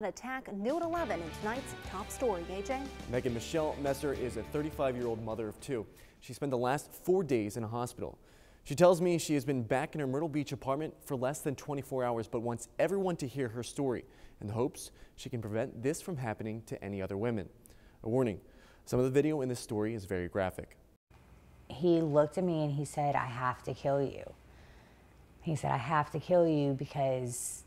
An attack new at 11 in tonight's top story. AJ? Megan Michelle Messer is a 35-year-old mother of two. She spent the last 4 days in a hospital. She tells me she has been back in her Myrtle Beach apartment for less than 24 hours, but wants everyone to hear her story in the hopes she can prevent this from happening to any other women. A warning, some of the video in this story is very graphic. He looked at me and he said, "I have to kill you." He said, "I have to kill you because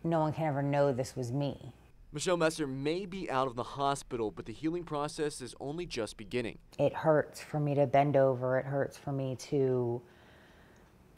no one can ever know this was me." Michelle Messer may be out of the hospital, but the healing process is only just beginning. It hurts for me to bend over. It hurts for me to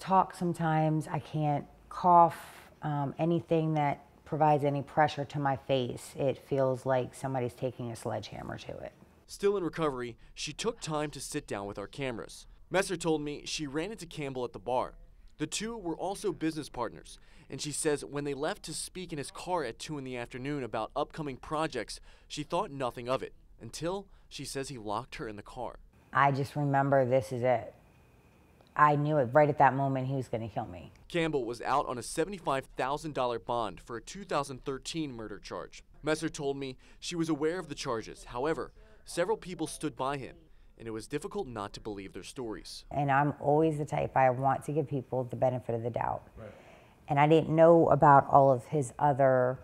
talk sometimes. I can't cough. Anything that provides any pressure to my face, it feels like somebody's taking a sledgehammer to it. Still in recovery, she took time to sit down with our cameras. Messer told me she ran into Campbell at the bar. The two were also business partners, and she says when they left to speak in his car at 2 in the afternoon about upcoming projects, she thought nothing of it, until she says he locked her in the car. I just remember this is it. I knew it right at that moment he was going to kill me. Campbell was out on a $75,000 bond for a 2013 murder charge. Messer told me she was aware of the charges. However, several people stood by him, and it was difficult not to believe their stories. And I'm always the type, I want to give people the benefit of the doubt. Right. And I didn't know about all of his other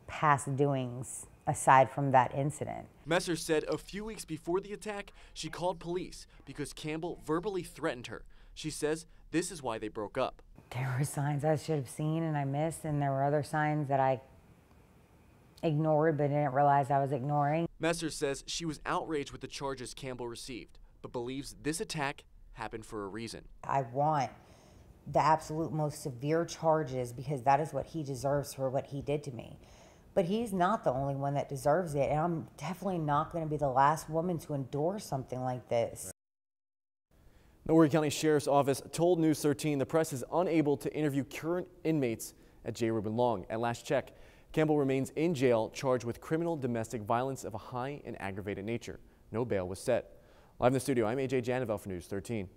past doings aside from that incident. Messer said a few weeks before the attack, she called police because Campbell verbally threatened her. She says this is why they broke up. There were signs I should have seen and I missed, and there were other signs that I ignored but didn't realize I was ignoring. Messer says she was outraged with the charges Campbell received, but believes this attack happened for a reason. I want the absolute most severe charges because that is what he deserves for what he did to me. But he's not the only one that deserves it, and I'm definitely not going to be the last woman to endure something like this. The Horry County Sheriff's Office told News 13 the press is unable to interview current inmates at J. Reuben Long. At last check, Campbell remains in jail, charged with criminal domestic violence of a high and aggravated nature. No bail was set. Live in the studio, I'm AJ Janavel for News 13.